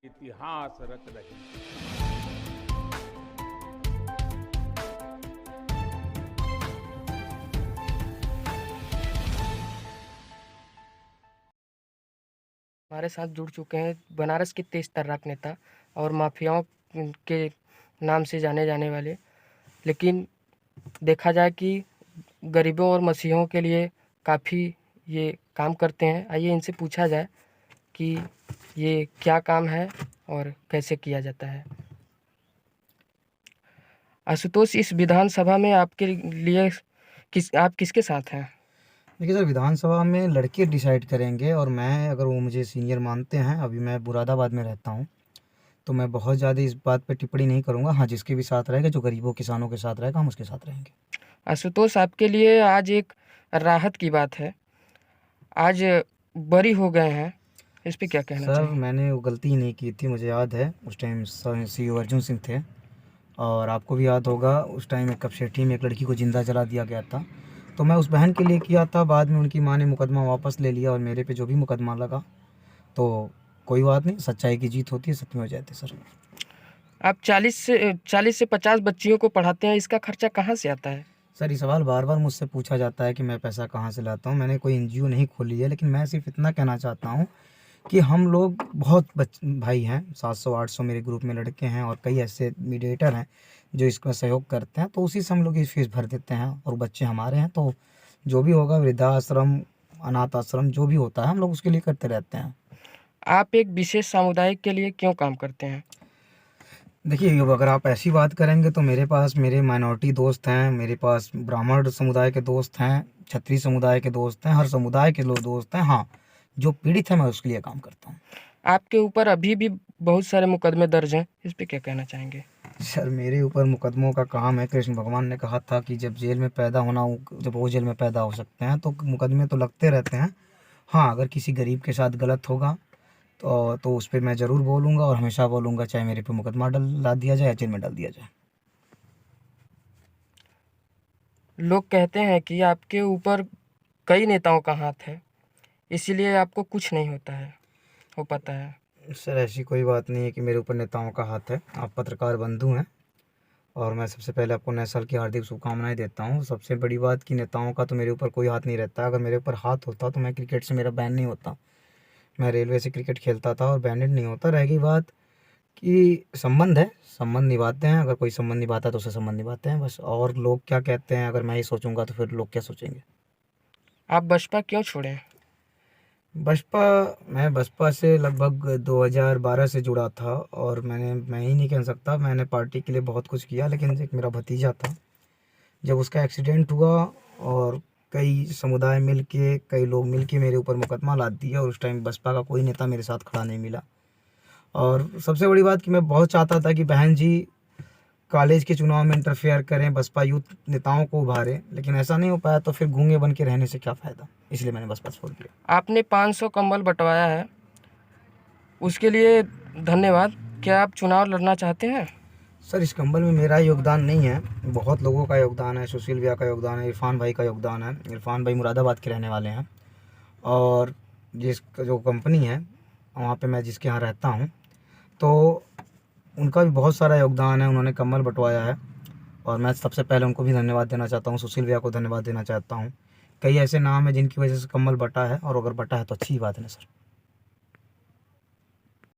इतिहास रच रही है। हमारे साथ जुड़ चुके हैं बनारस के तेज तर्राक नेता और माफियाओं के नाम से जाने जाने वाले, लेकिन देखा जाए कि गरीबों और मसीहों के लिए काफ़ी ये काम करते हैं। आइए इनसे पूछा जाए कि ये क्या काम है और कैसे किया जाता है। आशुतोष, इस विधानसभा में आपके लिए आप किसके साथ हैं? देखिए सर, विधानसभा में लड़के डिसाइड करेंगे और मैं, अगर वो मुझे सीनियर मानते हैं, अभी मैं मुरादाबाद में रहता हूँ, तो मैं बहुत ज़्यादा इस बात पे टिप्पणी नहीं करूँगा। हाँ, जिसके भी साथ रहेगा, जो गरीबों किसानों के साथ रहेगा, हम उसके साथ रहेंगे। आशुतोष, आपके लिए आज एक राहत की बात है। आज बरी हो गए हैं, इस पे क्या कहना सर, चाहिए? मैंने वो गलती ही नहीं की थी, मुझे याद है उस टाइम सीओ अर्जुन सिंह थे। और आपको भी याद होगा उस टाइम एक कपसेठी में एक लड़की को ज़िंदा जला दिया गया था। तो मैं उस बहन के लिए किया था, बाद में उनकी माँ ने मुकदमा वापस ले लिया और मेरे पे जो भी मुकदमा लगा, तो कोई बात नहीं, सच्चाई की जीत होती है, सत्य में हो जाते सर। आप 40 से 50 बच्चियों को पढ़ाते हैं, इसका खर्चा कहाँ से आता है? सर, ये सवाल बार बार मुझसे पूछा जाता है कि मैं पैसा कहाँ से लाता हूँ। मैंने कोई एनजीओ नहीं खोली है, लेकिन मैं सिर्फ इतना कहना चाहता हूँ कि हम लोग बहुत भाई हैं, 700-800 मेरे ग्रुप में लड़के हैं और कई ऐसे मीडिएटर हैं जो इसका सहयोग करते हैं, तो उसी से हम लोग ये फीस भर देते हैं और बच्चे हमारे हैं, तो जो भी होगा वृद्धाश्रम, अनाथ आश्रम, जो भी होता है हम लोग उसके लिए करते रहते हैं। आप एक विशेष समुदाय के लिए क्यों काम करते हैं? देखिए, अब अगर आप ऐसी बात करेंगे तो मेरे पास मेरे माइनॉरिटी दोस्त हैं, मेरे पास ब्राह्मण समुदाय के दोस्त हैं, क्षत्रिय समुदाय के दोस्त हैं, हर समुदाय के लोग दोस्त हैं। हाँ, जो पीड़ित है मैं उसके लिए काम करता हूँ। आपके ऊपर अभी भी बहुत सारे मुकदमे दर्ज हैं, इस पे क्या कहना चाहेंगे? सर, मेरे ऊपर मुकदमों का काम है। कृष्ण भगवान ने कहा था कि जब जेल में पैदा होना हो, जब वो जेल में पैदा हो सकते हैं, तो मुकदमे तो लगते रहते हैं। हाँ, अगर किसी गरीब के साथ गलत होगा तो उस पे मैं ज़रूर बोलूँगा और हमेशा बोलूँगा, चाहे मेरे पे मुकदमा ला दिया जाए या जेल में डाल दिया जाए। लोग कहते हैं कि आपके ऊपर कई नेताओं का हाथ है, इसीलिए आपको कुछ नहीं होता है, हो पाता है। सर, ऐसी कोई बात नहीं है कि मेरे ऊपर नेताओं का हाथ है। आप पत्रकार बंधु हैं और मैं सबसे पहले आपको नए साल की हार्दिक शुभकामनाएं देता हूँ। सबसे बड़ी बात कि नेताओं का तो मेरे ऊपर कोई हाथ नहीं रहता। अगर मेरे ऊपर हाथ होता तो मैं क्रिकेट से, मेरा बैन नहीं होता। मैं रेलवे से क्रिकेट खेलता था और बैनेड नहीं होता। रह गई बात कि संबंध है, संबंध निभाते हैं। अगर कोई संबंध निभाता है तो उससे संबंध निभाते हैं बस। और लोग क्या कहते हैं, अगर मैं ही सोचूंगा तो फिर लोग क्या सोचेंगे। आप बसपा क्यों छोड़े? बसपा मैं बसपा से लगभग 2012 से जुड़ा था और मैं ही नहीं कह सकता, मैंने पार्टी के लिए बहुत कुछ किया। लेकिन एक मेरा भतीजा था, जब उसका एक्सीडेंट हुआ और कई लोग मिल के मेरे ऊपर मुकदमा लाद दिया और उस टाइम बसपा का कोई नेता मेरे साथ खड़ा नहीं मिला। और सबसे बड़ी बात कि मैं बहुत चाहता था कि बहन जी कॉलेज के चुनाव में इंटरफेयर करें, बसपा यूथ नेताओं को उभारें, लेकिन ऐसा नहीं हो पाया। तो फिर गूंगे बन के रहने से क्या फ़ायदा, इसलिए मैंने बसपा छोड़ दिया। आपने 500 कंबल बंटवाया है, उसके लिए धन्यवाद। क्या आप चुनाव लड़ना चाहते हैं? सर, इस कंबल में मेरा योगदान नहीं है, बहुत लोगों का योगदान है। सुशील भैया का योगदान है, इरफान भाई का योगदान है। इरफान भाई मुरादाबाद के रहने वाले हैं और जिस जो कंपनी है वहाँ पे मैं जिसके यहाँ रहता हूँ, तो उनका भी बहुत सारा योगदान है। उन्होंने कंबल बंटवाया है और मैं सबसे पहले उनको भी धन्यवाद देना चाहता हूँ। सुशील भैया को धन्यवाद देना चाहता हूँ। कई ऐसे नाम हैं जिनकी वजह से कंबल बटा है और अगर बटा है तो अच्छी बात है ना सर।